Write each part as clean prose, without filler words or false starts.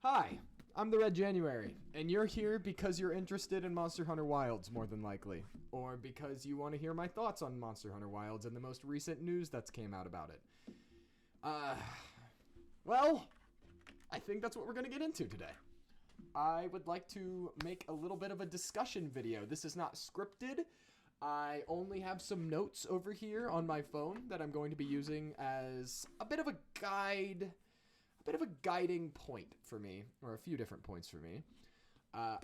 Hi, I'm the Red January, and you're here because you're interested in Monster Hunter Wilds, more than likely. Or because you want to hear my thoughts on Monster Hunter Wilds and the most recent news that's came out about it. Well, I think that's what we're going to get into today. I would like to make a little bit of a discussion video. This is not scripted. I only have some notes over here on my phone that I'm going to be using as a bit of a guide, a bit of a guiding point for me, or a few different points for me.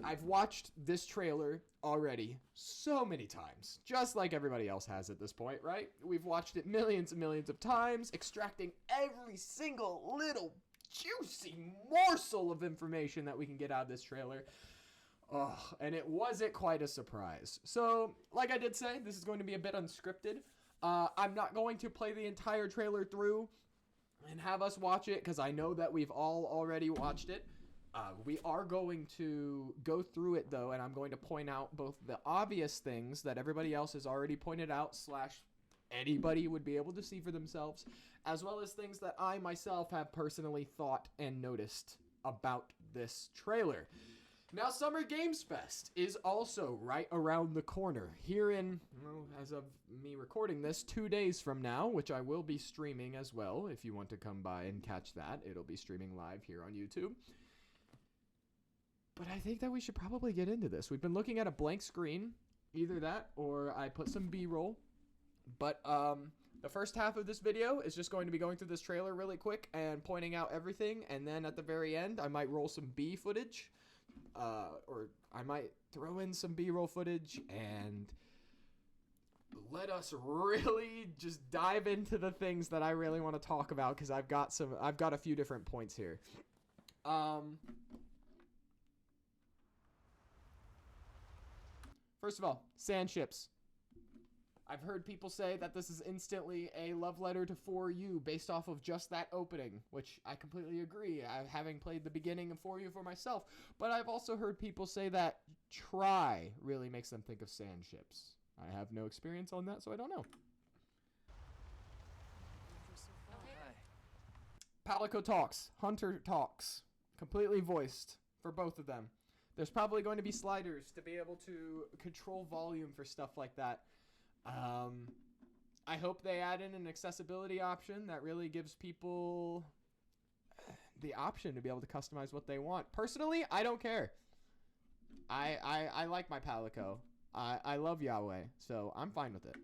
I've watched this trailer already so many times, just like everybody else has at this point, right? We've watched it millions and millions of times, extracting every single little juicy morsel of information that we can get out of this trailer. Oh, and it wasn't quite a surprise. So, like I did say, this is going to be a bit unscripted. I'm not going to play the entire trailer through and have us watch it, because I know that we've all already watched it. We are going to go through it, though, and I'm going to point out both the obvious things that everybody else has already pointed out / anybody would be able to see for themselves, as well as things that I myself have personally thought and noticed about this trailer. Now, Summer Games Fest is also right around the corner. Here in, well, as of me recording this, 2 days from now, which I will be streaming as well. If you want to come by and catch that, it'll be streaming live here on YouTube. But I think that we should probably get into this. We've been looking at a blank screen. Either that or I put some B-roll. But the first half of this video is just going to be going through this trailer really quick and pointing out everything. And then at the very end, I might roll some B footage. Or I might throw in some B-roll footage and let us really just dive into the things that I really want to talk about, because I've got a few different points here. First of all, sand ships. I've heard people say that this is instantly a love letter to 4U based off of just that opening, which I completely agree, having played the beginning of 4U for myself. But I've also heard people say that try really makes them think of sand ships. I have no experience on that, so I don't know. Okay. Palico talks, Hunter talks, completely voiced for both of them. There's probably going to be sliders to be able to control volume for stuff like that. I hope they add in an accessibility option that really gives people the option to be able to customize what they want. Personally, I don't care. I like my Palico. I love Yahweh, so I'm fine with it.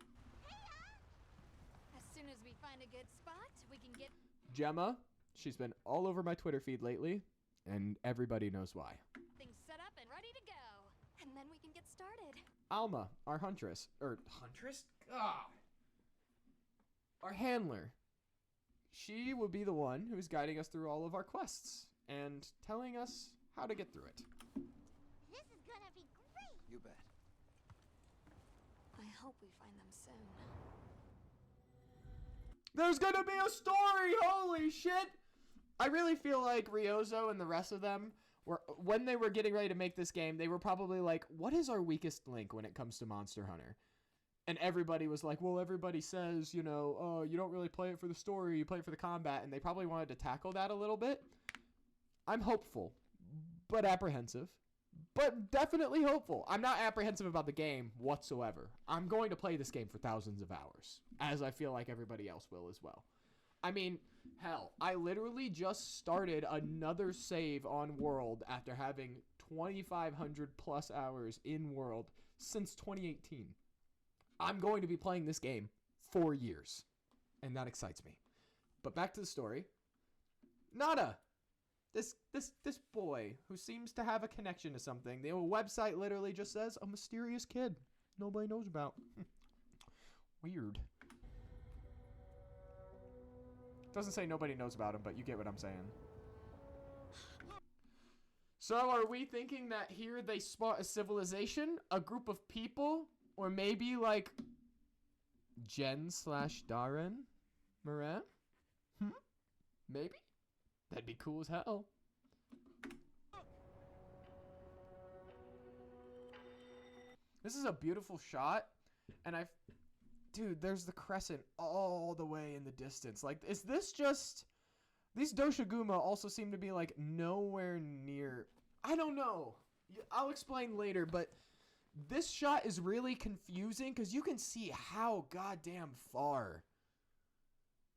As soon as we find a good spot, we can get Gemma, she's been all over my Twitter feed lately, and everybody knows why. things set up and ready to go. And then we can get started. Alma, our huntress. Huntress? God. Our handler. She will be the one who's guiding us through all of our quests and telling us how to get through it. This is gonna be great! You bet. I hope we find them soon. There's gonna be a story! Holy shit! I really feel like Ryozo and the rest of them when they were getting ready to make this game, they were probably like, what is our weakest link when it comes to Monster Hunter? And everybody was like, well, everybody says, you know, oh, you don't really play it for the story, you play it for the combat, and they probably wanted to tackle that a little bit. I'm hopeful, but apprehensive. But definitely hopeful. I'm not apprehensive about the game whatsoever. I'm going to play this game for thousands of hours, as I feel like everybody else will as well. I mean, hell, I literally just started another save on World after having 2,500 plus hours in World since 2018. I'm going to be playing this game for years, and that excites me. But back to the story. Nada! This boy who seems to have a connection to something. The website literally just says, a mysterious kid nobody knows about. Weird. Doesn't say nobody knows about him, but you get what I'm saying. So are we thinking that here they spot a civilization, a group of people, or maybe like Jen/Darren Moran? Maybe? That'd be cool as hell. This is a beautiful shot, and dude, there's the crescent all the way in the distance. Like, is this just These Doshiguma also seem to be, like, nowhere near... I don't know. I'll explain later, but this shot is really confusing because you can see how goddamn far.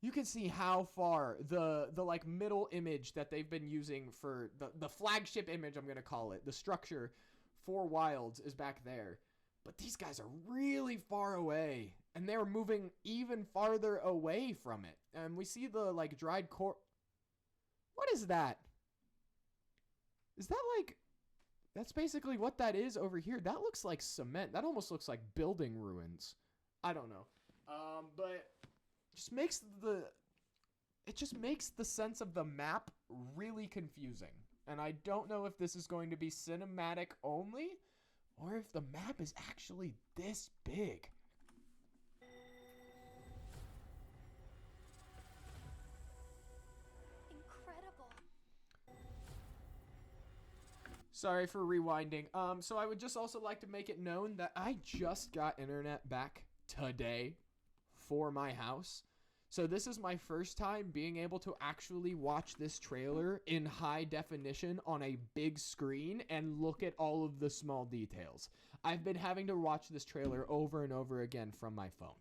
You can see how far the like, middle image that they've been using for the flagship image, I'm going to call it, the structure for Wilds is back there. But these guys are really far away, and they're moving even farther away from it. And we see the, like, dried core... What is that? Is that, like... That's basically what that is over here. That looks like cement. That almost looks like building ruins. I don't know. But just makes it just makes the sense of the map really confusing. And I don't know if this is going to be cinematic only, or if the map is actually this big. Incredible. Sorry for rewinding. So I would just also like to make it known that I just got internet back today for my house. So this is my first time being able to actually watch this trailer in high definition on a big screen and look at all of the small details. I've been having to watch this trailer over and over again from my phone.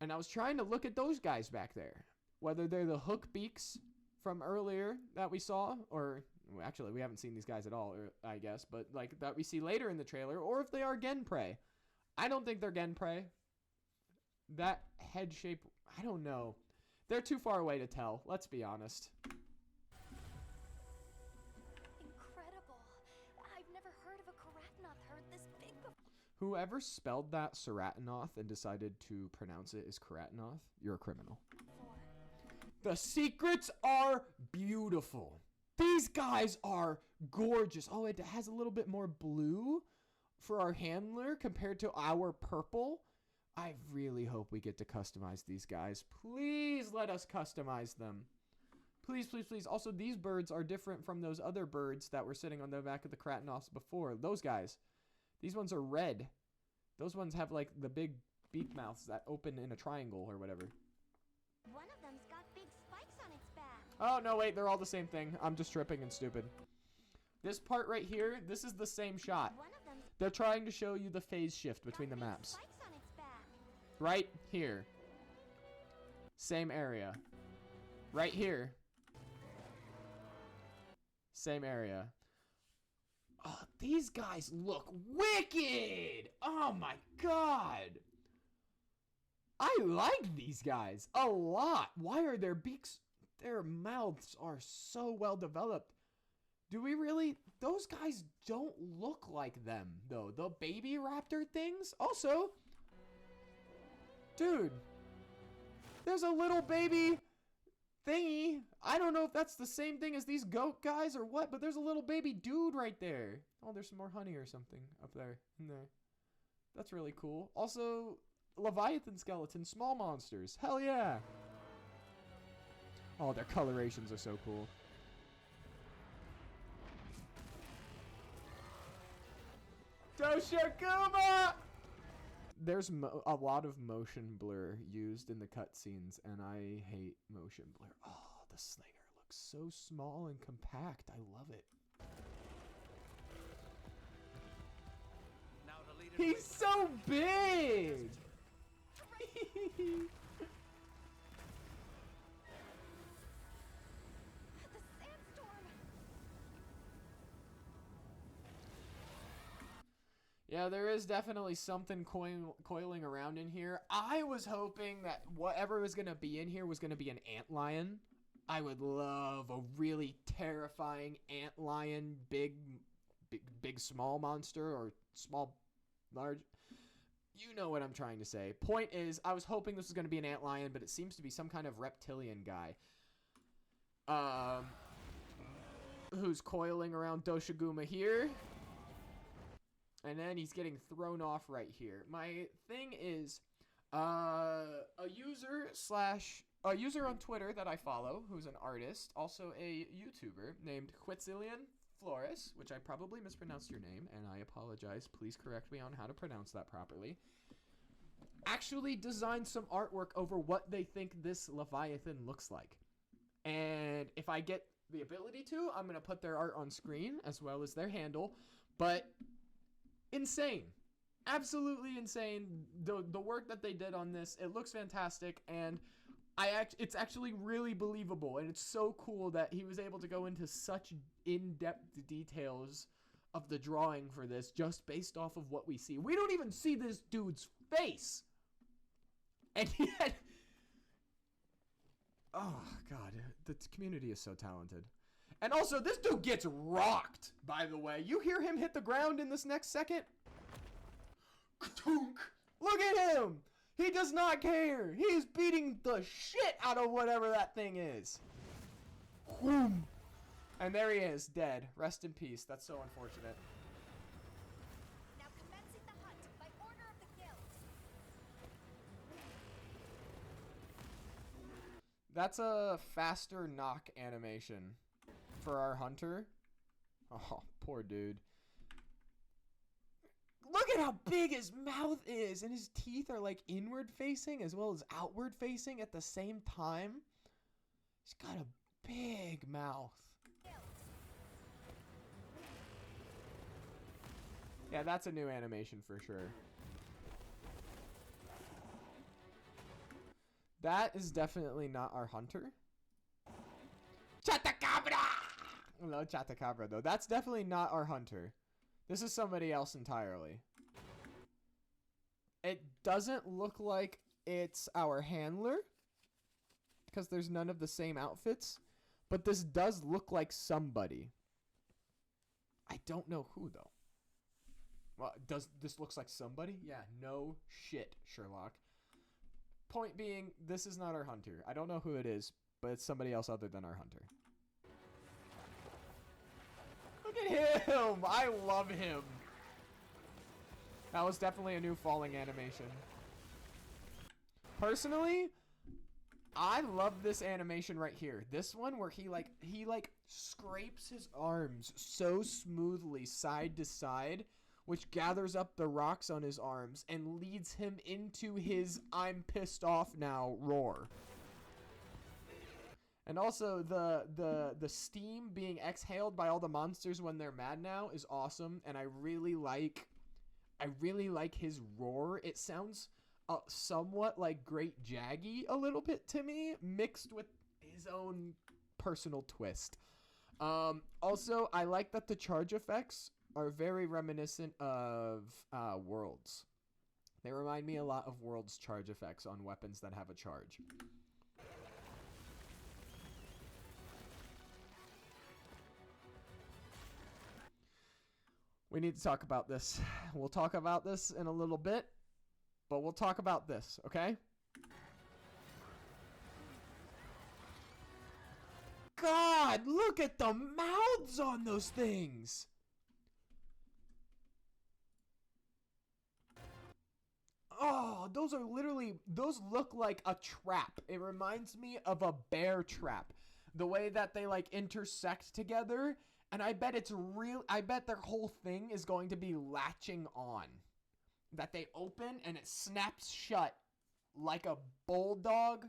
And I was trying to look at those guys back there. Whether they're the hook beaks from earlier that we saw, or well, actually we haven't seen these guys at all, I guess, but like that we see later in the trailer, or if they are Genprey. I don't think they're Genprey. That head shape, I don't know. They're too far away to tell, let's be honest. Incredible. I've never heard of a Karatnoth herd this big before. Whoever spelled that Saratanoth and decided to pronounce it as Karatnoth, you're a criminal. The secrets are beautiful. These guys are gorgeous. Oh, it has a little bit more blue for our handler compared to our purple. I really hope we get to customize these guys. Please let us customize them. Please, please, please. Also, these birds are different from those other birds that were sitting on the back of the Karatnoths before. Those guys. These ones are red. Those ones have, like, the big beak mouths that open in a triangle or whatever. One of them's got big spikes on its back. Oh, no, wait. They're all the same thing. I'm just tripping and stupid. This part right here, this is the same shot. One of them's They're trying to show you the phase shift between the got big maps. spikes on its back. Right here. Same area. Right here. Same area. Oh, these guys look wicked! Oh my god! I like these guys a lot. Why are their beaks, their mouths are so well developed? Do we really? Those guys don't look like them, though. The baby raptor things? Also, dude, there's a little baby thingy. I don't know if that's the same thing as these goat guys or what, but there's a little baby dude right there. Oh, there's some more honey or something up there, in there. That's really cool. Also, Leviathan skeletons, small monsters. Hell yeah. Oh, their colorations are so cool. Doshiguma! There's a lot of motion blur used in the cutscenes, and I hate motion blur. Oh, the slinger looks so small and compact. I love it. Now the leader He's so big! The sandstorm. Yeah, there is definitely something coiling around in here. I was hoping that whatever was going to be in here was going to be an antlion. I would love a really terrifying antlion, big, small monster, or small, large. You know what I'm trying to say. Point is, I was hoping this was going to be an antlion, but it seems to be some kind of reptilian guy. Who's coiling around Doshiguma here. And then he's getting thrown off right here. My thing is, a user on Twitter that I follow, who's an artist, also a YouTuber named Quetzilian Flores, which I probably mispronounced your name, and I apologize. Please correct me on how to pronounce that properly. Actually designed some artwork over what they think this Leviathan looks like. And if I get the ability to, I'm going to put their art on screen as well as their handle. But insane. Absolutely insane. The work that they did on this, it looks fantastic. And it's actually really believable. And it's so cool that he was able to go into such in-depth details of the drawing for this just based off of what we see. We don't even see this dude's face. And yet... Oh, God. The community is so talented. And also, this dude gets rocked, by the way. You hear him hit the ground in this next second? Ka-tunk! Look at him! He does not care. He is beating the shit out of whatever that thing is. Whoom. And there he is, dead. Rest in peace. That's so unfortunate. Now commencing the hunt by order of the guild. That's a faster knock animation for our hunter. Oh, poor dude. Look at how big his mouth is, and his teeth are like inward facing as well as outward facing at the same time. He's got a big mouth. Yeah, that's a new animation for sure. That is definitely not our hunter. Chatacabra! No, Chatacabra though. That's definitely not our hunter. This is somebody else entirely. It doesn't look like it's our handler, because there's none of the same outfits, but this does look like somebody. I don't know who though. Well, does this looks like somebody? Yeah, no shit, Sherlock. Point being, this is not our hunter. I don't know who it is, but it's somebody else other than our hunter. Look at him! I love him. That was definitely a new falling animation. Personally, I love this animation right here. This one where he scrapes his arms so smoothly side to side, which gathers up the rocks on his arms and leads him into his "I'm pissed off now" roar. And also the steam being exhaled by all the monsters when they're mad now is awesome, and I really like his roar. It sounds somewhat like Great Jaggy a little bit to me, mixed with his own personal twist. Also, I like that the charge effects are very reminiscent of Worlds. They remind me a lot of Worlds charge effects on weapons that have a charge. We need to talk about this. We'll talk about this in a little bit, but we'll talk about this, okay? God, look at the mouths on those things! Oh, those look like a trap. It reminds me of a bear trap. The way that they like intersect together. And I bet their whole thing is going to be latching on. That they open and it snaps shut like a bulldog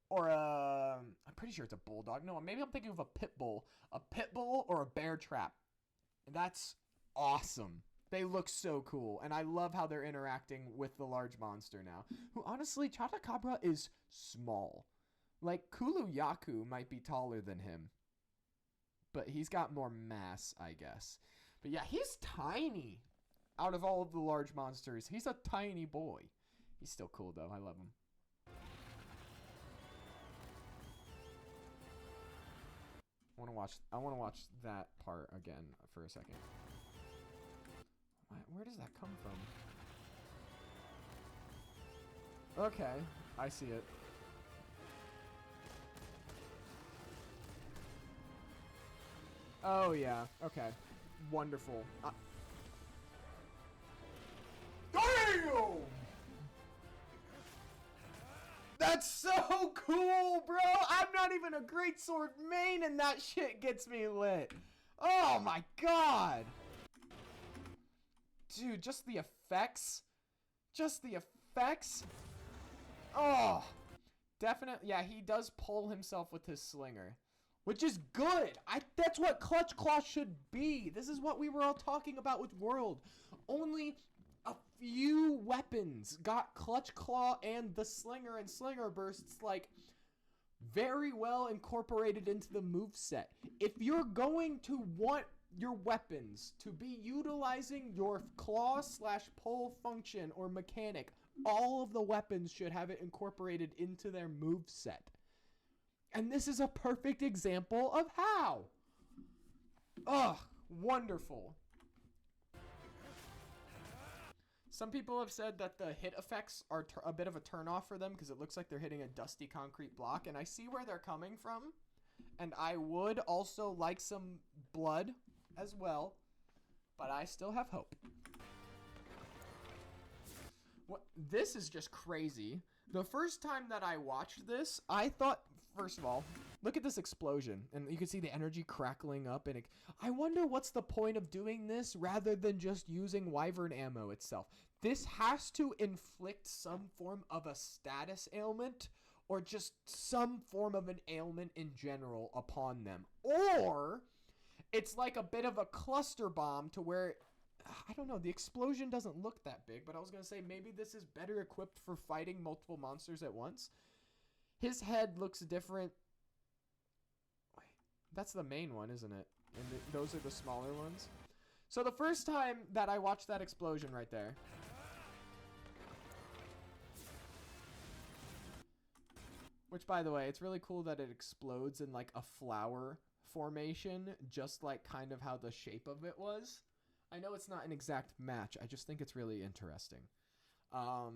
or I'm pretty sure it's a bulldog. No, maybe I'm thinking of a pit bull. A pit bull or a bear trap. And that's awesome. They look so cool. And I love how they're interacting with the large monster now. Who honestly, Chatacabra is small. Like Kulu Yaku might be taller than him. But he's got more mass, I guess. But yeah, he's tiny. Out of all of the large monsters, he's a tiny boy. He's still cool, though. I love him. I want to watch that part again for a second. Where does that come from? Okay, I see it. Oh, yeah. Okay. Wonderful. Damn! That's so cool, bro! I'm not even a greatsword main and that shit gets me lit. Oh my god! Dude, just the effects. Just the effects. Oh! Definitely, yeah, he does pull himself with his slinger, which is good. That's what Clutch Claw should be. This is what we were all talking about with World. Only a few weapons got Clutch Claw and the slinger and slinger bursts like very well incorporated into the moveset. If you're going to want your weapons to be utilizing your claw / pull function or mechanic, all of the weapons should have it incorporated into their moveset. And this is a perfect example of how. Ugh, wonderful. Some people have said that the hit effects are a bit of a turnoff for them because it looks like they're hitting a dusty concrete block, and I see where they're coming from. And I would also like some blood as well, but I still have hope. What? This is just crazy. The first time that I watched this, I thought, first of all, look at this explosion, and you can see the energy crackling up, and I wonder what's the point of doing this rather than just using Wyvern ammo itself. This has to inflict some form of a status ailment or just some form of an ailment in general upon them. Or it's like a bit of a cluster bomb to where, I don't know, the explosion doesn't look that big, but I was going to say maybe this is better equipped for fighting multiple monsters at once. His head looks different. Wait, that's the main one, isn't it? And those are the smaller ones. So the first time that I watched that explosion right there, which, by the way, it's really cool that it explodes in like a flower formation, just like kind of how the shape of it was. I know it's not an exact match. I just think it's really interesting. I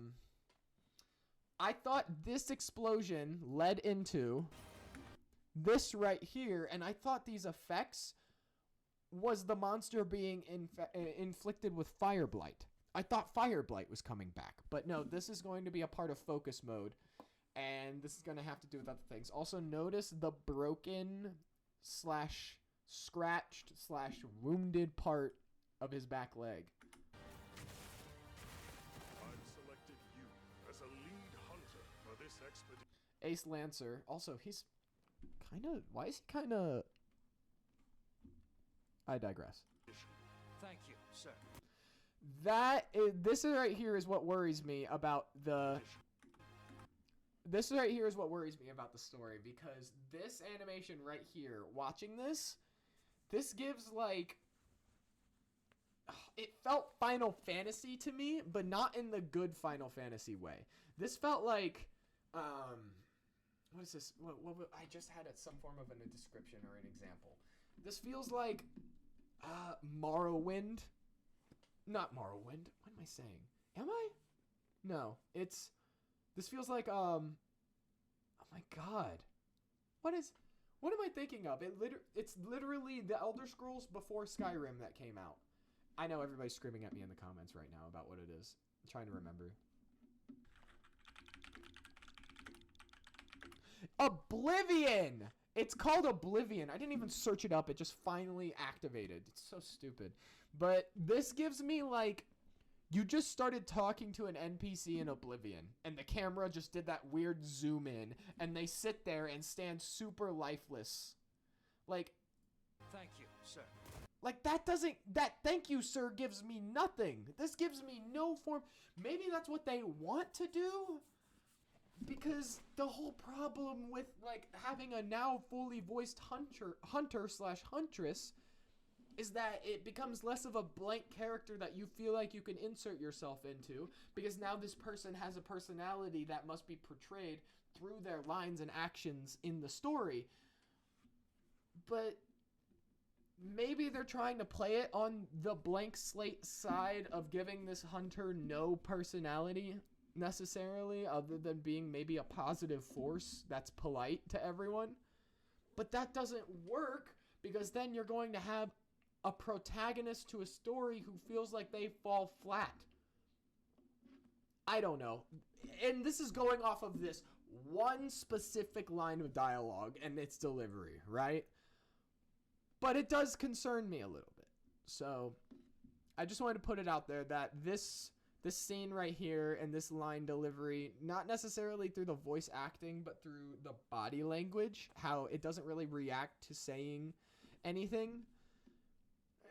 thought this explosion led into this right here, and I thought these effects was the monster being inflicted with Fire Blight. I thought Fire Blight was coming back, but no, this is going to be a part of focus mode. And this is going to have to do with other things. Also, notice the broken / scratched / wounded part of his back leg. I've selected you as a lead hunter for this expedition. Ace Lancer. Also, he's kind of... Why is he kind of... I digress. Thank you, sir. This right here is what worries me about the... This right here is what worries me about the story, because this animation right here, watching this gives like, it felt Final Fantasy to me, but not in the good Final Fantasy way. This felt like, what is this? What I just had some form of a description or an example. This feels like, Morrowind. Not Morrowind. What am I saying? Am I? No, this feels like, oh my god. What am I thinking of? It's literally the Elder Scrolls before Skyrim that came out. I know everybody's screaming at me in the comments right now about what it is. I'm trying to remember. Oblivion! It's called Oblivion. I didn't even search it up. It just finally activated. It's so stupid. But this gives me like, you just started talking to an NPC in Oblivion, and the camera just did that weird zoom in, and they sit there and stand super lifeless. Like, Thank you, sir. like that thank you, sir, gives me nothing. This gives me no form. Maybe that's what they want to do, because the whole problem with like having a now fully voiced hunter/huntress is that it becomes less of a blank character that you feel like you can insert yourself into, because now this person has a personality that must be portrayed through their lines and actions in the story. But maybe they're trying to play it on the blank slate side of giving this hunter no personality necessarily, other than being maybe a positive force that's polite to everyone. But that doesn't work, because then you're going to have a protagonist to a story who feels like they fall flat. I don't know. And this is going off of this one specific line of dialogue and its delivery, right? But it does concern me a little bit. So I just wanted to put it out there that this this scene right here and this line delivery, not necessarily through the voice acting, but through the body language, how it doesn't really react to saying anything.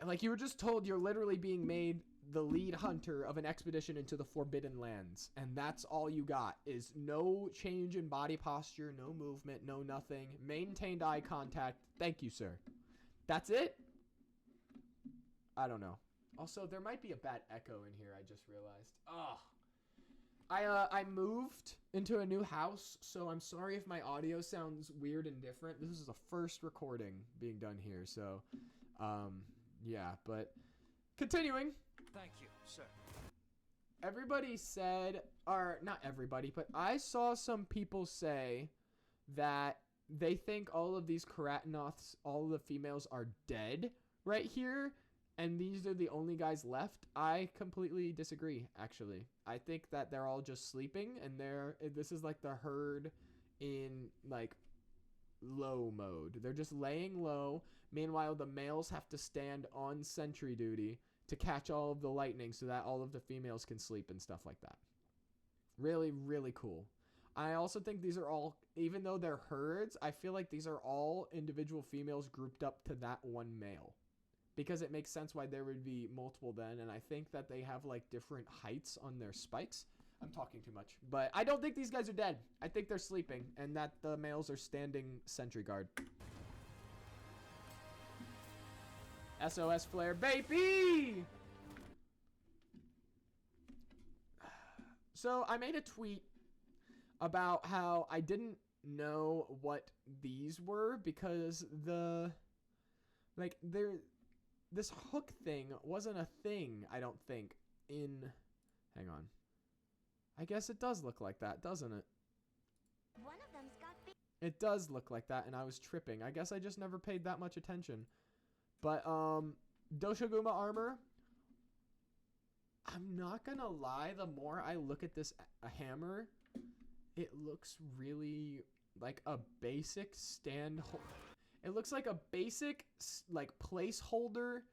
Like, you were just told you're literally being made the lead hunter of an expedition into the Forbidden Lands, and that's all you got, is no change in body posture, no movement, no nothing, maintained eye contact. Thank you, sir. That's it? I don't know. Also, there might be a bad echo in here, I just realized. I moved into a new house, so I'm sorry if my audio sounds weird and different. This is the first recording being done here, so, yeah, but continuing. Thank you, sir. Everybody said, or not everybody, but I saw some people say that they think all of these Karatanoths, all of the females are dead right here, and these are the only guys left. I completely disagree, actually. I think that they're all just sleeping, and this is like the herd in, like, low mode. They're just laying low. Meanwhile, the males have to stand on sentry duty to catch all of the lightning so that all of the females can sleep and stuff like that. Really, really cool. I also think these are all, even though they're herds, I feel like these are all individual females grouped up to that one male. Because it makes sense why there would be multiple then, and I think that they have, like, different heights on their spikes. I'm talking too much. But I don't think these guys are dead. I think they're sleeping, and that the males are standing sentry guard. SOS flare, baby! So I made a tweet about how I didn't know what these were because this hook thing wasn't a thing, I don't think, hang on. I guess it does look like that, doesn't it? One of them's got big. It does look like that, and I was tripping. I guess I just never paid that much attention. But, Doshoguma armor, I'm not gonna lie, the more I look at this hammer, it looks really like a basic it looks like a basic, like, placeholder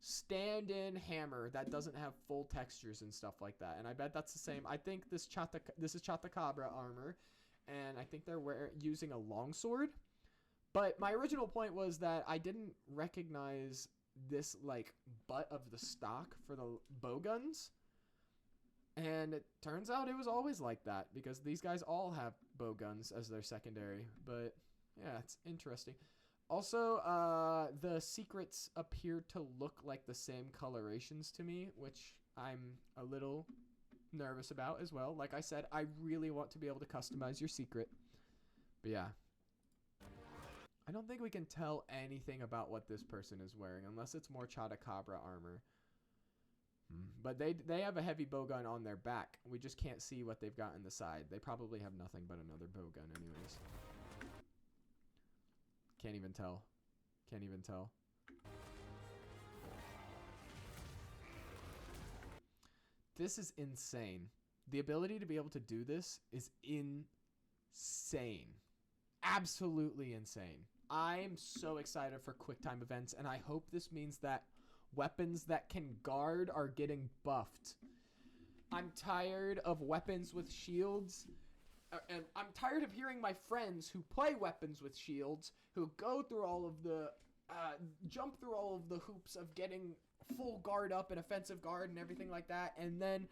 stand-in hammer that doesn't have full textures and stuff like that. And I bet that's the same. I think this is Chatakabra armor, and I think they're using a longsword. But my original point was that I didn't recognize this, like, butt of the stock for the bowguns. And it turns out it was always like that, because these guys all have bowguns as their secondary. But, yeah, it's interesting. Also, the secrets appear to look like the same colorations to me, which I'm a little nervous about as well. Like I said, I really want to be able to customize your secret. But yeah. I don't think we can tell anything about what this person is wearing, unless it's more Chatakabra armor. But they have a heavy bowgun on their back. We just can't see what they've got in the side. They probably have nothing but another bowgun anyways. Can't even tell. Can't even tell. This is insane. The ability to be able to do this is insane. Absolutely insane. I'm so excited for QuickTime events, and I hope this means that weapons that can guard are getting buffed. I'm tired of weapons with shields. And I'm tired of hearing my friends who play weapons with shields, who go through all of the, jump through all of the hoops of getting full guard up and offensive guard and everything like that, and then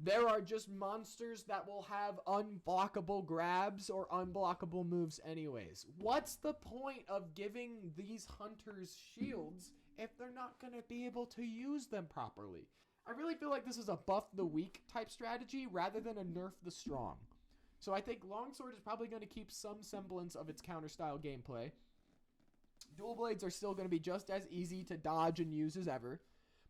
there are just monsters that will have unblockable grabs or unblockable moves anyways. What's the point of giving these hunters shields if they're not going to be able to use them properly? I really feel like this is a buff the weak type strategy rather than a nerf the strong. So I think Longsword is probably going to keep some semblance of its counter-style gameplay. Dual Blades are still going to be just as easy to dodge and use as ever.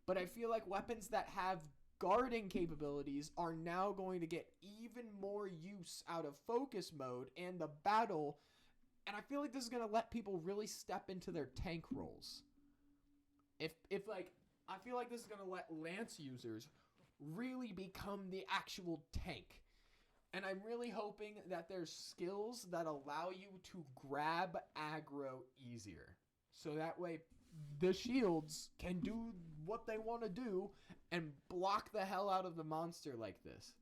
But I feel like weapons that have guarding capabilities are now going to get even more use out of focus mode and the battle. And I feel like this is going to let people really step into their tank roles. I feel like this is going to let Lance users really become the actual tank. And I'm really hoping that there's skills that allow you to grab aggro easier. So that way the shields can do what they want to do and block the hell out of the monster like this.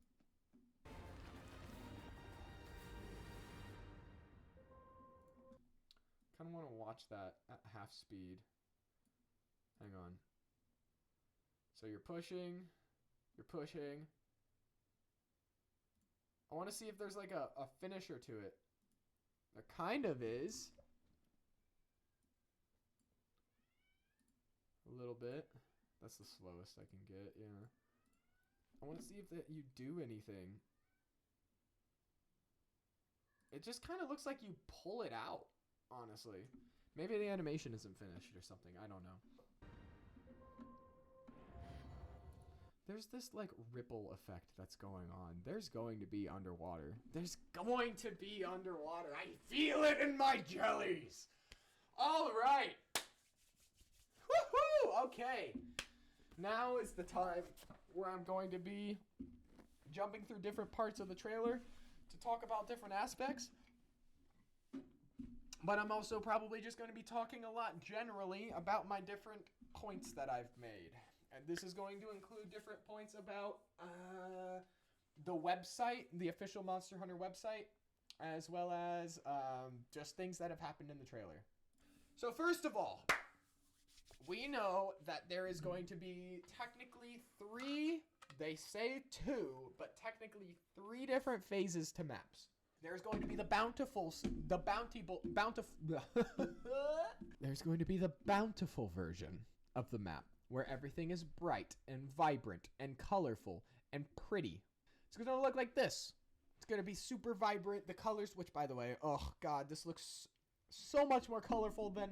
Kind of want to watch that at half speed. Hang on. So you're pushing. I want to see if there's like a finisher to it. There kind of is. A little bit. That's the slowest I can get, yeah. I want to see if that you do anything. It just kind of looks like you pull it out, honestly. Maybe the animation isn't finished or something. I don't know. There's this like ripple effect that's going on. There's going to be underwater. There's going to be underwater. I feel it in my jellies. All right. Woohoo! Okay. Now is the time where I'm going to be jumping through different parts of the trailer to talk about different aspects. But I'm also probably just going to be talking a lot generally about my different points that I've made. And this is going to include different points about the website, the official Monster Hunter website, as well as just things that have happened in the trailer. So first of all, we know that there is going to be technically 3, they say 2, but technically 3 different phases to maps. There's going to be the bountiful There's going to be the bountiful version of the map, where everything is bright and vibrant and colorful and pretty. It's going to look like this. It's going to be super vibrant. The colors, which by the way, oh god, this looks so much more colorful than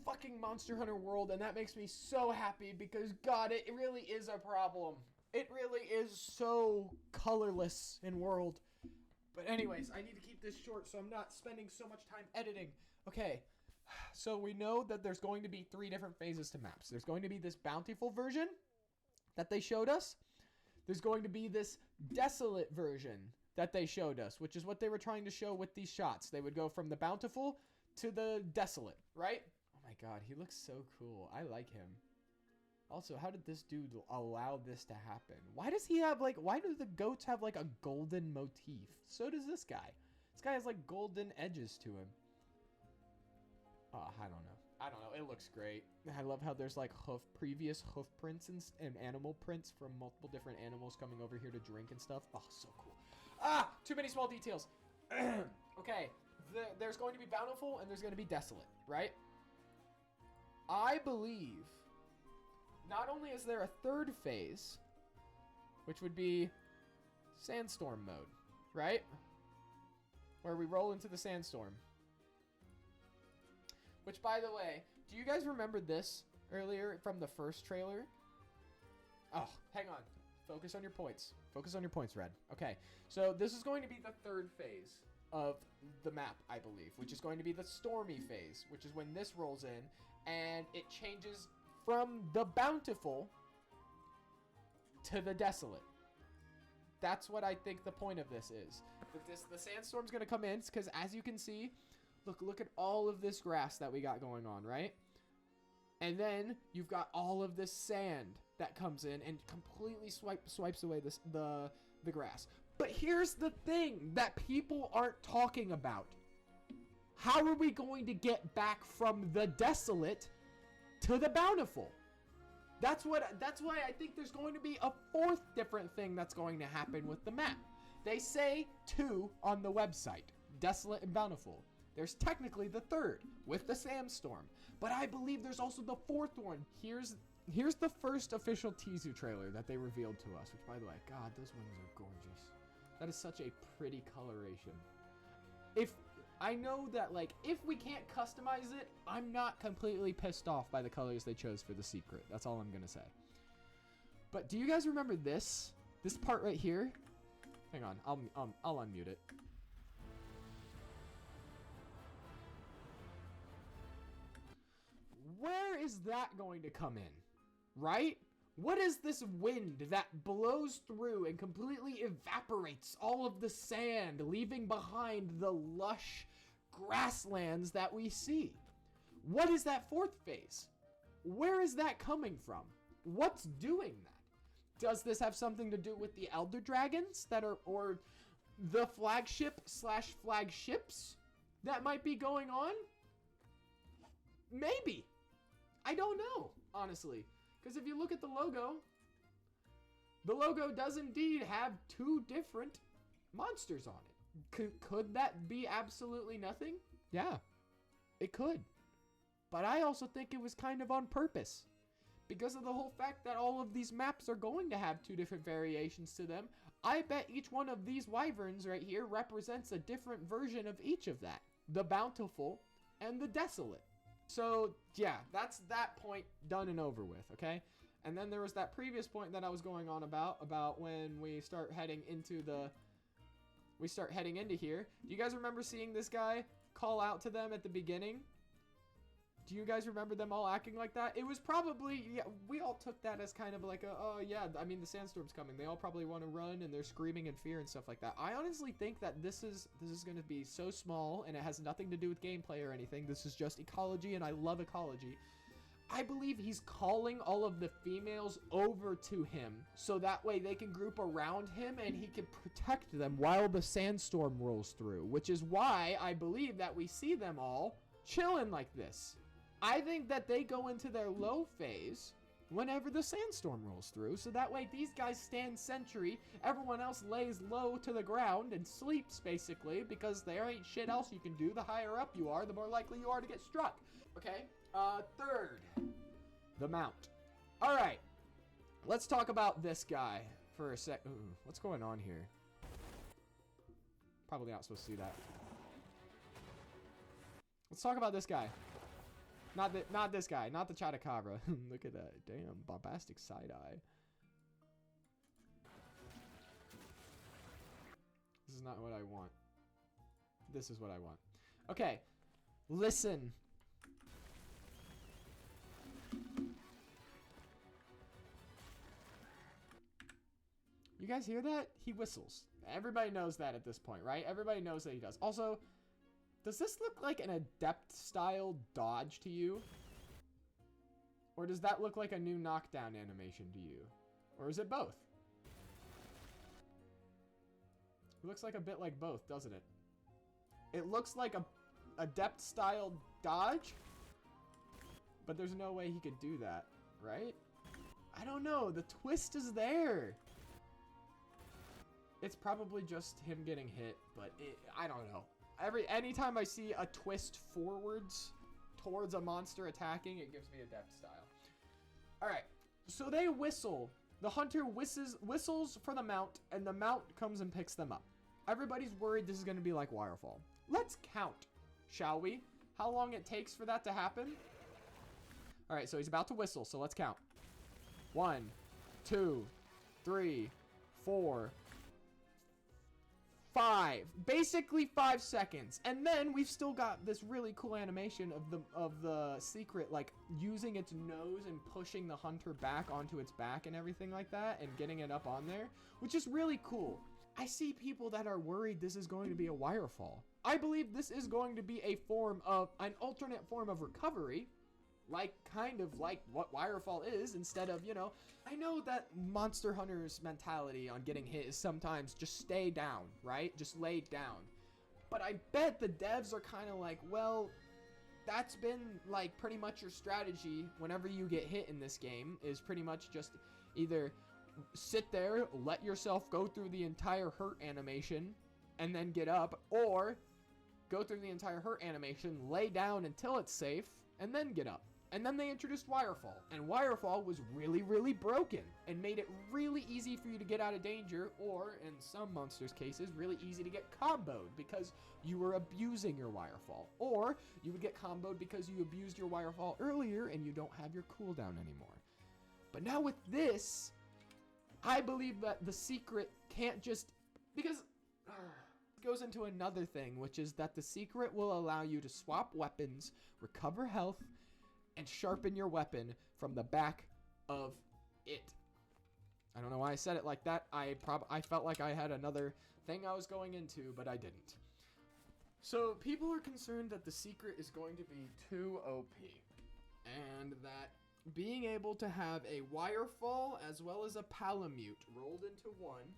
fucking Monster Hunter World, and that makes me so happy because god, it really is a problem. It really is so colorless in World. But anyways, I need to keep this short so I'm not spending so much time editing. Okay. So we know that there's going to be 3 different phases to maps. There's going to be this bountiful version that they showed us. There's going to be this desolate version that they showed us, which is what they were trying to show with these shots. They would go from the bountiful to the desolate, right? Oh my god, he looks so cool. I like him. Also, how did this dude allow this to happen? Why does he have like, why do the goats have like a golden motif? So does this guy. This guy has like golden edges to him. I don't know. It looks great. I love how there's like previous hoof prints and animal prints from multiple different animals coming over here to drink and stuff. Oh, so cool. Too many small details. Okay. There's going to be bountiful and there's going to be desolate, right? I believe not only is there a 3rd phase, which would be sandstorm mode, right? Where we roll into the sandstorm. Which, by the way, do you guys remember this earlier from the first trailer? Oh, hang on. Focus on your points. Focus on your points, Red. Okay, so this is going to be the 3rd phase of the map, I believe, which is going to be the stormy phase, which is when this rolls in, and it changes from the bountiful to the desolate. That's what I think the point of this is. The sandstorm's going to come in, because as you can see, look at all of this grass that we got going on, right? And then you've got all of this sand that comes in and completely swipes away the grass. But here's the thing that people aren't talking about. How are we going to get back from the desolate to the bountiful? That's why I think there's going to be a 4th different thing that's going to happen with the map. They say 2 on the website, desolate and bountiful. There's technically the 3rd with the sandstorm, but I believe there's also the 4th one. Here's the first official teaser trailer that they revealed to us, which by the way, god, those wings are gorgeous. That is such a pretty coloration. I know that like if we can't customize it, I'm not completely pissed off by the colors they chose for the secret. That's all I'm going to say. But do you guys remember this part right here? Hang on, I'll unmute it. Where is that going to come in? Right? What is this wind that blows through and completely evaporates all of the sand, leaving behind the lush grasslands that we see? What is that 4th phase? Where is that coming from? What's doing that? Does this have something to do with the Elder Dragons that are, or the flagship slash flagships that might be going on? Maybe. I don't know, honestly. Because if you look at the logo does indeed have two different monsters on it. Could that be absolutely nothing? Yeah, it could. But I also think it was kind of on purpose. Because of the whole fact that all of these maps are going to have two different variations to them, I bet each one of these wyverns right here represents a different version of each of that. The Bountiful and the Desolate. So, yeah, that's that point done and over with, okay? And then there was that previous point that I was going on about when we start heading into here. Do you guys remember seeing this guy call out to them at the beginning? Do you guys remember them all acting like that? It was probably, yeah, we all took that as kind of like a, oh yeah, I mean the sandstorm's coming. They all probably want to run and they're screaming in fear and stuff like that. I honestly think that this is going to be so small and it has nothing to do with gameplay or anything. This is just ecology and I love ecology. I believe he's calling all of the females over to him so that way they can group around him and he can protect them while the sandstorm rolls through, which is why I believe that we see them all chilling like this. I think that they go into their low phase whenever the sandstorm rolls through, so that way these guys stand sentry, everyone else lays low to the ground and sleeps, basically, because there ain't shit else you can do. The higher up you are, the more likely you are to get struck. Okay, third, the mount. Alright, let's talk about this guy for a sec. Ooh, what's going on here? Probably not supposed to see that. Let's talk about this guy. Not this guy, not the Chotacabra. Look at that, damn, bombastic side eye. This is not what I want. This is what I want. Okay, listen. You guys hear that? He whistles. Everybody knows that at this point, right? Everybody knows that he does. Also, does this look like an adept style dodge to you? Or does that look like a new knockdown animation to you? Or is it both? It looks like a bit like both, doesn't it? It looks like a adept style dodge, but there's no way he could do that, right? I don't know, the twist is there. It's probably just him getting hit, but I don't know. Anytime I see a twist forwards towards a monster attacking, it gives me adept style. Alright, so they whistle. The hunter whistles for the mount, and the mount comes and picks them up. Everybody's worried this is going to be like Wirefall. Let's count, shall we? How long it takes for that to happen? Alright, so he's about to whistle, so let's count. 1, 2, 3, 4, 5. Basically 5 seconds. And then we've still got this really cool animation of the secret, like, using its nose and pushing the hunter back onto its back and everything like that, and getting it up on there, which is really cool. I see people that are worried this is going to be a Wirefall. I believe this is going to be an alternate form of recovery, kind of like what Wirefall is, instead of, you know, I know that Monster Hunter's mentality on getting hit is sometimes just stay down, right? Just lay down. But I bet the devs are kind of like, well, that's been like pretty much your strategy whenever you get hit in this game, is pretty much just either sit there, let yourself go through the entire hurt animation and then get up, or go through the entire hurt animation, lay down until it's safe, and then get up. And then they introduced Wirefall, and Wirefall was really, really broken and made it really easy for you to get out of danger, or in some monsters' cases, really easy to get comboed because you were abusing your Wirefall, or you would get comboed because you abused your Wirefall earlier and you don't have your cooldown anymore. But now with this, I believe that the secret can't just, because it goes into another thing, which is that the secret will allow you to swap weapons, recover health, and sharpen your weapon from the back of it. I don't know why I said it like that. I felt like I had another thing I was going into, but I didn't. So people are concerned that the secret is going to be too OP, and that being able to have a wirefall as well as a palamute rolled into one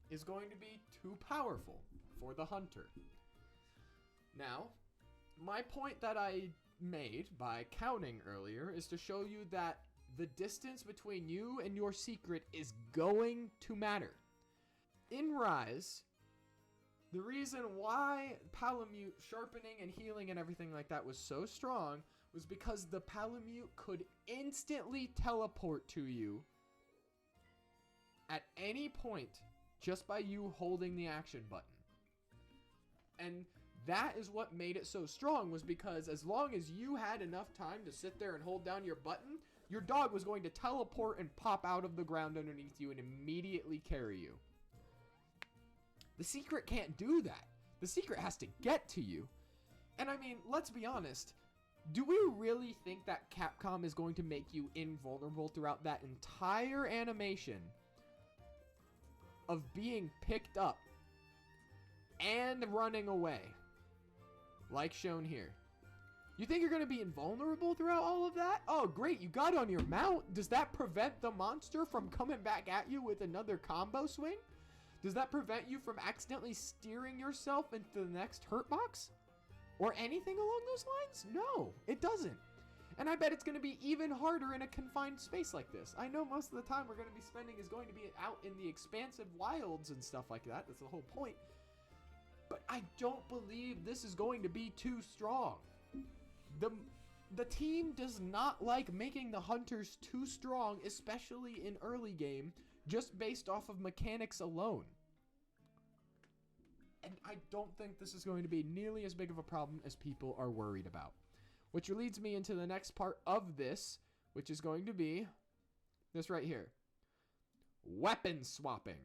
is going to be too powerful for the hunter. Now, my point that I made by counting earlier is to show you that the distance between you and your secret is going to matter. In Rise, the reason why palamute sharpening and healing and everything like that was so strong was because the palamute could instantly teleport to you at any point just by you holding the action button. And that is what made it so strong, was because as long as you had enough time to sit there and hold down your button, your dog was going to teleport and pop out of the ground underneath you and immediately carry you. The secret can't do that. The secret has to get to you. And I mean, let's be honest. Do we really think that Capcom is going to make you invulnerable throughout that entire animation of being picked up and running away, like shown here? You think you're going to be invulnerable throughout all of that? Oh, great, you got on your mount. Does that prevent the monster from coming back at you with another combo swing? Does that prevent you from accidentally steering yourself into the next hurt box? Or anything along those lines? No, it doesn't. And I bet it's going to be even harder in a confined space like this. I know most of the time we're going to be spending is going to be out in the expansive wilds and stuff like that. That's the whole point. But I don't believe this is going to be too strong. The team does not like making the hunters too strong, especially in early game, just based off of mechanics alone. And I don't think this is going to be nearly as big of a problem as people are worried about. Which leads me into the next part of this, which is going to be this right here. Weapon swapping.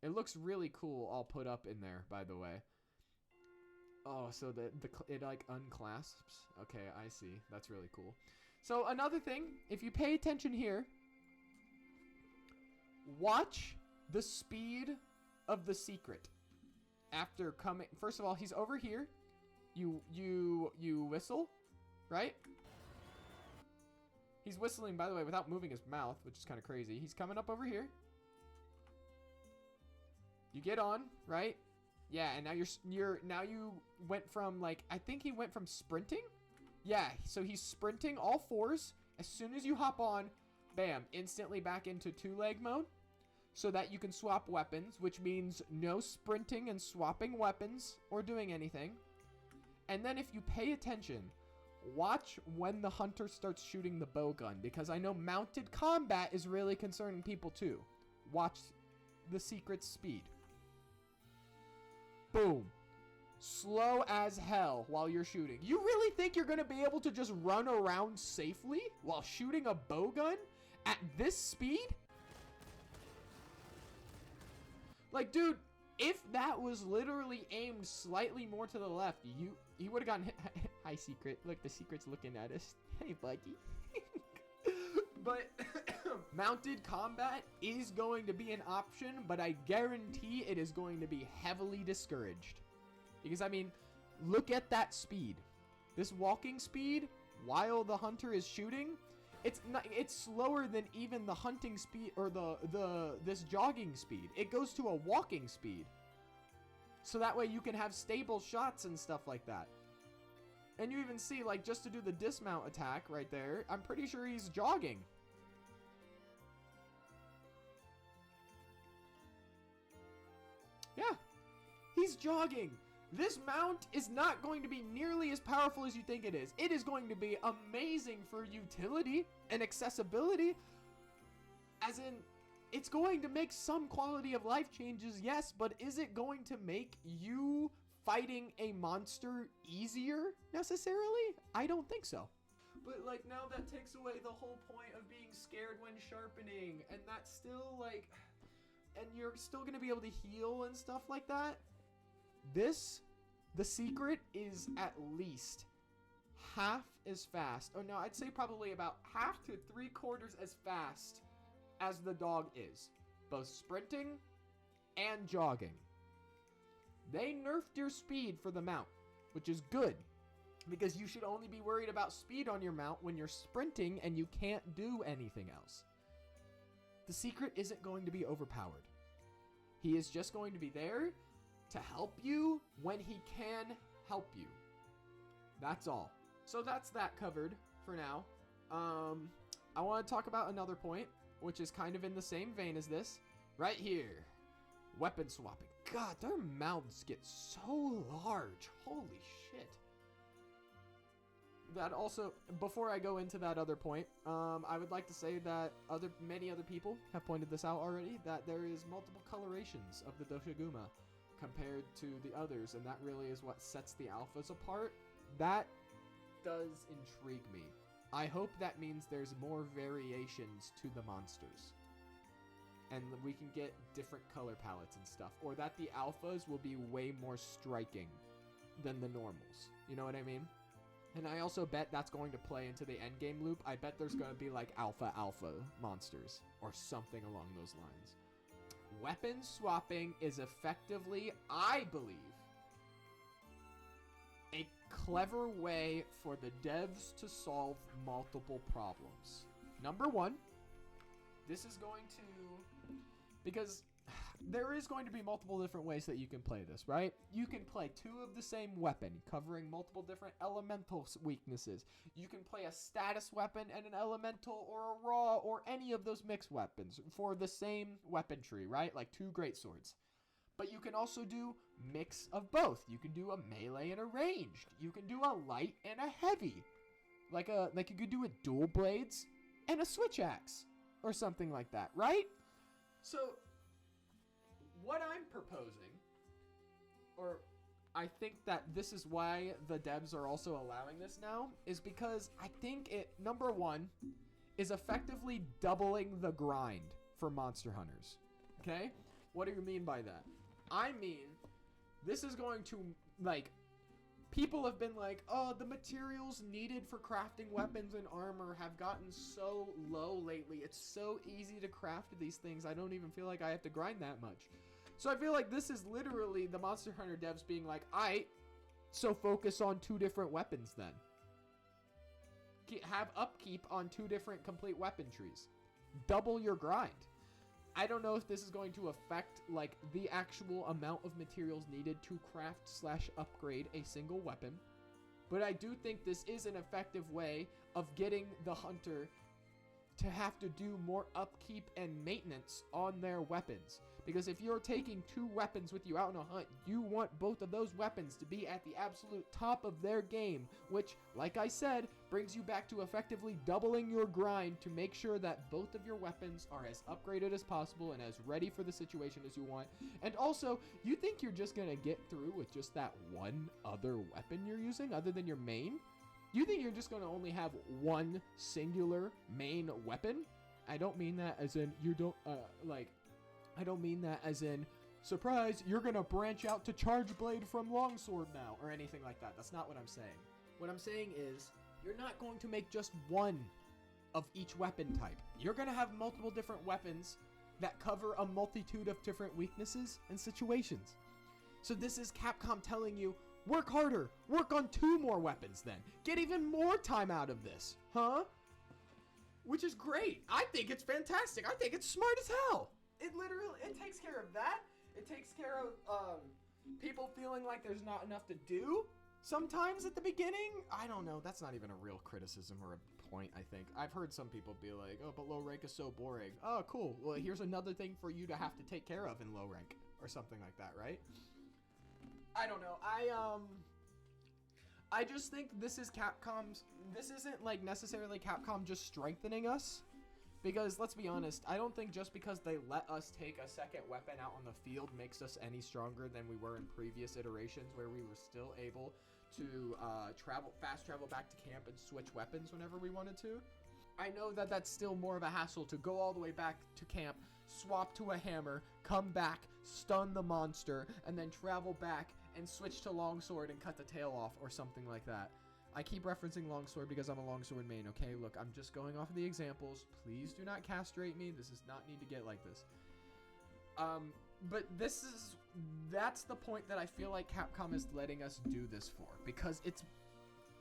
It looks really cool all put up in there, by the way. Oh, so it like unclasps. Okay, I see. That's really cool. So another thing, if you pay attention here, watch the speed of the secret. After coming, first of all, he's over here. You whistle, right? He's whistling, by the way, without moving his mouth, which is kind of crazy. He's coming up over here. You get on, right? Yeah, and now now you went from, like, I think he went from sprinting. Yeah, so he's sprinting all fours. As soon as you hop on, bam, instantly back into two-leg mode, so that you can swap weapons, which means no sprinting and swapping weapons or doing anything. And then if you pay attention, watch when the hunter starts shooting the bow gun, because I know mounted combat is really concerning people too. Watch the secret speed. Boom. Slow as hell while you're shooting. You really think you're going to be able to just run around safely while shooting a bow gun at this speed? Like, dude, if that was literally aimed slightly more to the left, he would have gotten hit. Hi, Secret. Look, the Secret's looking at us. Hey, buddy. But mounted combat is going to be an option, but I guarantee it is going to be heavily discouraged. Because, I mean, look at that speed. This walking speed, while the hunter is shooting, it's slower than even the hunting speed or this jogging speed. It goes to a walking speed. So that way you can have stable shots and stuff like that. And you even see, like, just to do the dismount attack right there, I'm pretty sure he's jogging. Yeah, he's jogging. This mount is not going to be nearly as powerful as you think it is. It is going to be amazing for utility and accessibility. As in, it's going to make some quality of life changes, yes, but is it going to make you fighting a monster easier, necessarily? I don't think so. But, like, now that takes away the whole point of being scared when sharpening, and that's still, like, and you're still going to be able to heal and stuff like that. The secret is at least half as fast. Oh, no, I'd say probably about half to 3/4 as fast as the dog is. Both sprinting and jogging. They nerfed your speed for the mount, which is good. Because you should only be worried about speed on your mount when you're sprinting and you can't do anything else. The secret isn't going to be overpowered. He is just going to be there to help you when he can help you. That's all. So that's that covered for now. I want to talk about another point, which is kind of in the same vein as this. Right here. Weapon swapping. God, their mouths get so large. Holy shit. That also, before I go into that other point, I would like to say that many other people have pointed this out already, that there is multiple colorations of the Doshiguma compared to the others, and that really is what sets the alphas apart. That does intrigue me. I hope that means there's more variations to the monsters, and we can get different color palettes and stuff, or that the alphas will be way more striking than the normals. You know what I mean? And I also bet that's going to play into the endgame loop. I bet there's going to be like alpha monsters or something along those lines. Weapon swapping is effectively, I believe, a clever way for the devs to solve multiple problems. Number one, this is going to, because there is going to be multiple different ways that you can play this, right? You can play two of the same weapon, covering multiple different elemental weaknesses. You can play a status weapon and an elemental or a raw or any of those mixed weapons for the same weapon tree, right? Like two greatswords. But you can also do mix of both. You can do a melee and a ranged. You can do a light and a heavy. Like you could do a dual blades and a switch axe or something like that, right? So what I'm proposing, or I think that this is why the devs are also allowing this now, is because I think it, number one, is effectively doubling the grind for Monster Hunters. Okay? What do you mean by that? I mean, this is going to, like, people have been like, oh, the materials needed for crafting weapons and armor have gotten so low lately. It's so easy to craft these things. I don't even feel like I have to grind that much. So I feel like this is literally the Monster Hunter devs being like, aight, so focus on two different weapons then. Have upkeep on two different complete weapon trees. Double your grind. I don't know if this is going to affect like the actual amount of materials needed to craft / upgrade a single weapon, but I do think this is an effective way of getting the hunter to have to do more upkeep and maintenance on their weapons. Because if you're taking two weapons with you out on a hunt, you want both of those weapons to be at the absolute top of their game, which, like I said, brings you back to effectively doubling your grind to make sure that both of your weapons are as upgraded as possible and as ready for the situation as you want. And also, you think you're just gonna get through with just that one other weapon you're using other than your main? You think you're just gonna only have one singular main weapon? I don't mean that as in you don't, I don't mean that as in, surprise, you're gonna branch out to Charge Blade from Longsword now, or anything like that. That's not what I'm saying. What I'm saying is, you're not going to make just one of each weapon type. You're gonna have multiple different weapons that cover a multitude of different weaknesses and situations. So this is Capcom telling you, work harder, work on two more weapons then. Get even more time out of this, huh? Which is great. I think it's fantastic. I think it's smart as hell. It takes care of that. It takes care of people feeling like there's not enough to do sometimes at the beginning. I don't know. That's not even a real criticism or a point, I think. I've heard some people be like, oh, but low rank is so boring. Oh, cool. Well, here's another thing for you to have to take care of in low rank or something like that, right? I don't know. I just think this is Capcom's... This isn't, like, necessarily Capcom just strengthening us. Because, let's be honest, I don't think just because they let us take a second weapon out on the field makes us any stronger than we were in previous iterations where we were still able to fast travel back to camp and switch weapons whenever we wanted to. I know that that's still more of a hassle to go all the way back to camp, swap to a hammer, come back, stun the monster, and then travel back and switch to longsword and cut the tail off or something like that. I keep referencing longsword because I'm a longsword main, okay? Look, I'm just going off of the examples. Please do not castrate me. This does not need to get like this. But that's the point that I feel like Capcom is letting us do this for. Because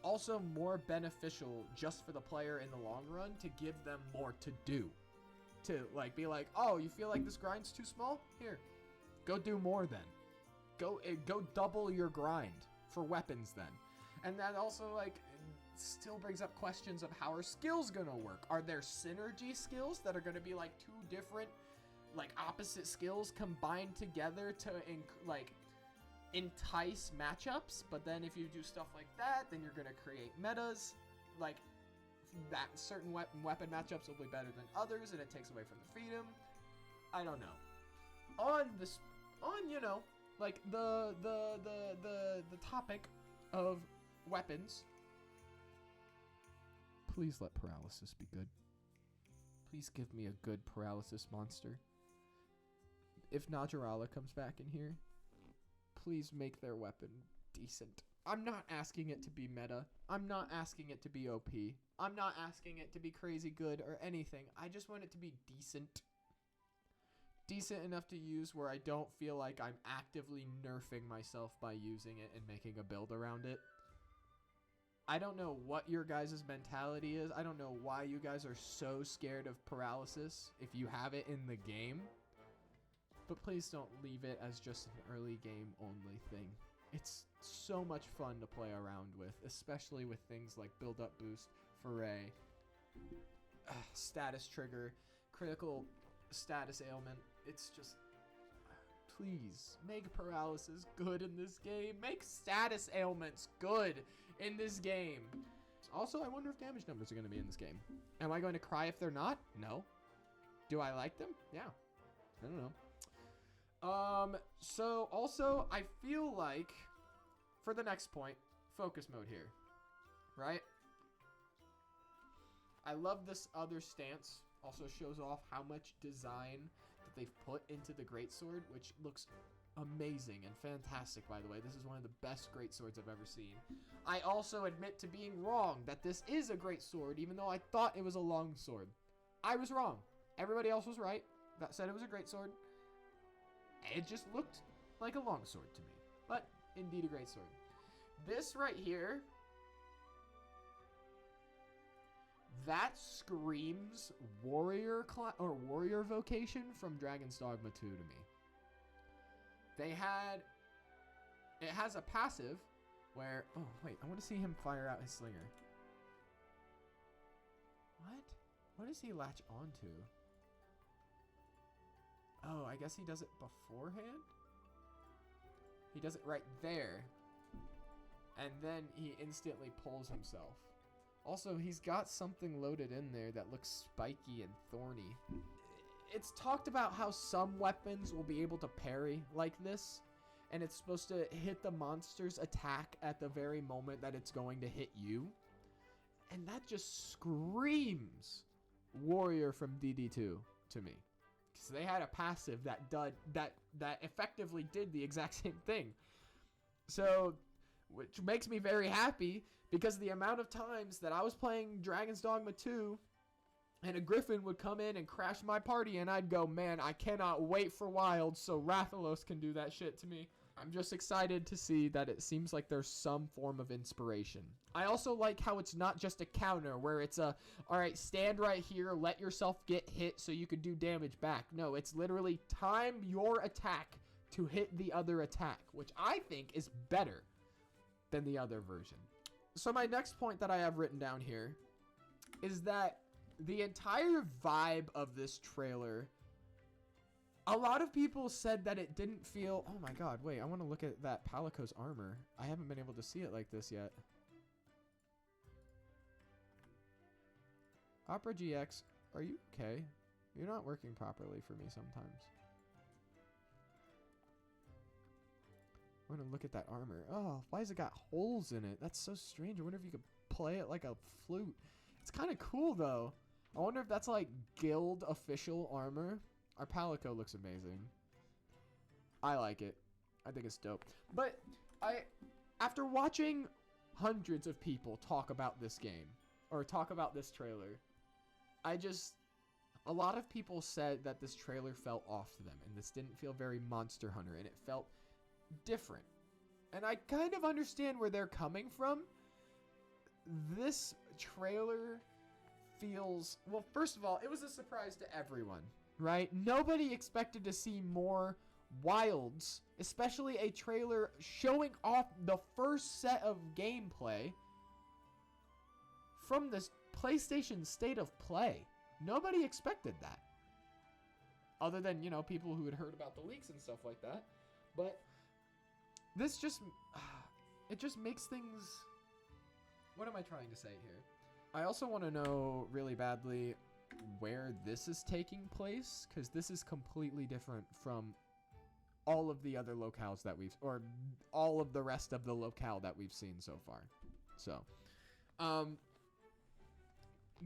also more beneficial just for the player in the long run to give them more to do. To like be like, oh, you feel like this grind's too small? Here, go do more then. Go double your grind for weapons then. And that also like still brings up questions of how are skills gonna work? Are there synergy skills that are gonna be like two different like opposite skills combined together to like entice matchups? But then if you do stuff like that, then you're gonna create metas like that. Certain weapon matchups will be better than others, and it takes away from the freedom. I don't know. On you know, like the topic of weapons, please let paralysis be good. Please give me a good paralysis monster. If Najarala comes back in here, please make their weapon decent. I'm not asking it to be meta. I'm not asking it to be OP. I'm not asking it to be crazy good or anything. I just want it to be decent. Decent enough to use where I don't feel like I'm actively nerfing myself by using it and making a build around it. I don't know what your guys' mentality is. I don't know why you guys are so scared of paralysis if you have it in the game. But please don't leave it as just an early game only thing. It's so much fun to play around with, especially with things like build up boost, foray, status trigger, critical status ailment. It's just, please make paralysis good in this game. Make status ailments good in this game. Also, I wonder if damage numbers are going to be in this game. Am I going to cry if they're not? No. Do I like them? Yeah. I don't know. So also I feel like for the next point, focus mode here, right? I love this other stance. Also shows off how much design that they've put into the greatsword, which looks amazing and fantastic, by the way. This is one of the best greatswords I've ever seen. I also admit to being wrong that this is a greatsword, even though I thought it was a longsword. I was wrong. Everybody else was right that said it was a greatsword. It just looked like a longsword to me, but indeed a greatsword. This right here, that screams warrior warrior vocation from Dragon's Dogma 2 to me. It has a passive where, oh wait, I want to see him fire out his slinger. What does he latch onto? Oh, I guess he does it beforehand? He does it right there. And then he instantly pulls himself. Also, he's got something loaded in there that looks spiky and thorny. It's talked about how some weapons will be able to parry like this. And it's supposed to hit the monster's attack at the very moment that it's going to hit you. And that just screams Warrior from DD2 to me. So they had a passive that effectively did the exact same thing. So, which makes me very happy because the amount of times that I was playing Dragon's Dogma 2 and a Griffin would come in and crash my party and I'd go, man, I cannot wait for Wilds so Rathalos can do that shit to me. I'm just excited to see that it seems like there's some form of inspiration. I also like how it's not just a counter where it's a, all right, stand right here, let yourself get hit so you can do damage back. No, it's literally time your attack to hit the other attack, which I think is better than the other version. So my next point that I have written down here is that the entire vibe of this trailer, a lot of people said that it didn't feel... Oh my god, wait, I want to look at that Palico's armor. I haven't been able to see it like this yet. Opera GX, are you okay? You're not working properly for me sometimes. I want to look at that armor. Oh, why has it got holes in it? That's so strange. I wonder if you could play it like a flute. It's kind of cool, though. I wonder if that's like guild official armor. Our Palico looks amazing. I like it. I think it's dope. But after watching hundreds of people talk about this game, or talk about this trailer, a lot of people said that this trailer felt off to them, and this didn't feel very Monster Hunter, and it felt different. And I kind of understand where they're coming from, this trailer feels, well, first of all, it was a surprise to everyone, right? Nobody expected to see more Wilds, especially a trailer showing off the first set of gameplay from this PlayStation State of Play. Nobody expected that. Other than, you know, people who had heard about the leaks and stuff like that. But this just, it just makes things, what am I trying to say here? I also want to know really badly where this is taking place, because this is completely different from all of the other locales that we've, or all of the rest of the locale that we've seen so far. So,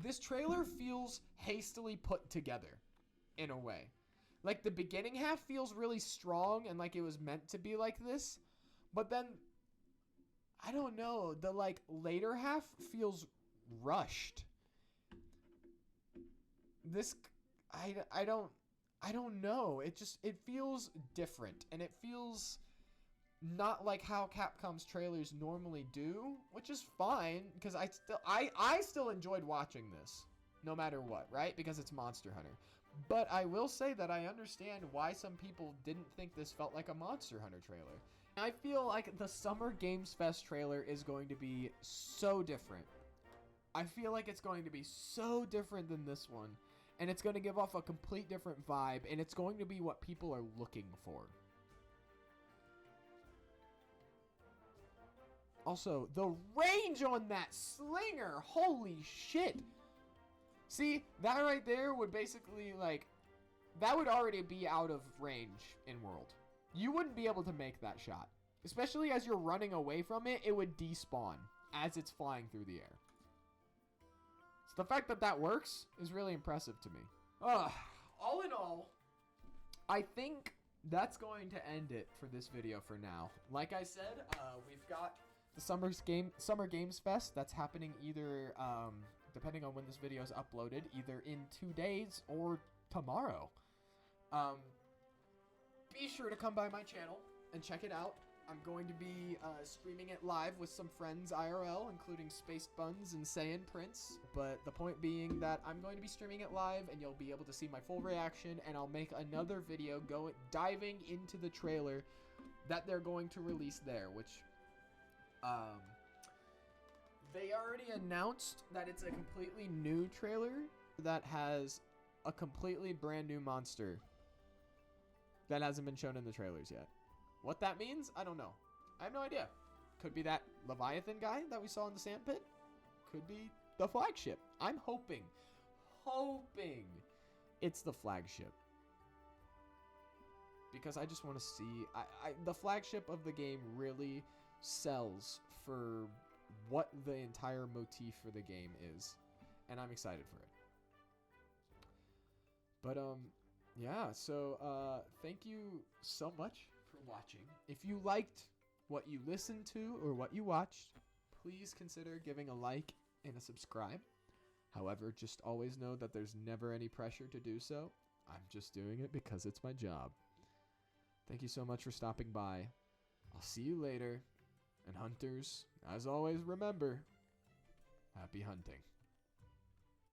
this trailer feels hastily put together in a way. Like, the beginning half feels really strong and like it was meant to be like this, but then, I don't know, the like later half feels rushed. This, I don't know. It feels different, and it feels not like how Capcom's trailers normally do, which is fine, because I still enjoyed watching this, no matter what, right? Because it's Monster Hunter. But I will say that I understand why some people didn't think this felt like a Monster Hunter trailer. I feel like the Summer Games Fest trailer is going to be so different. I feel like it's going to be so different than this one. And it's going to give off a complete different vibe. And it's going to be what people are looking for. Also, the range on that slinger. Holy shit. See, that right there would basically, like, that would already be out of range in World. You wouldn't be able to make that shot. Especially as you're running away from it, it would despawn as it's flying through the air. So the fact that that works is really impressive to me. All in all, I think that's going to end it for this video for now. Like I said, we've got the Summer Games Fest that's happening either, depending on when this video is uploaded, either in 2 days or tomorrow. Be sure to come by my channel and check it out. I'm going to be streaming it live with some friends IRL, including Spaced Buns and Saiyan Prince. But the point being that I'm going to be streaming it live, and you'll be able to see my full reaction, and I'll make another video diving into the trailer that they're going to release there, which they already announced that it's a completely new trailer that has a completely brand new monster that hasn't been shown in the trailers yet. What that means, I don't know. I have no idea. Could be that Leviathan guy that we saw in the sandpit. Could be the flagship. I'm hoping it's the flagship. Because I just want to see, the flagship of the game really sells for what the entire motif for the game is. And I'm excited for it. But, yeah, so, thank you so much for watching. If you liked what you listened to or what you watched, please consider giving a like and a subscribe. However, just always know that there's never any pressure to do so. I'm just doing it because it's my job. Thank you so much for stopping by. I'll see you later. And hunters, as always, remember, happy hunting.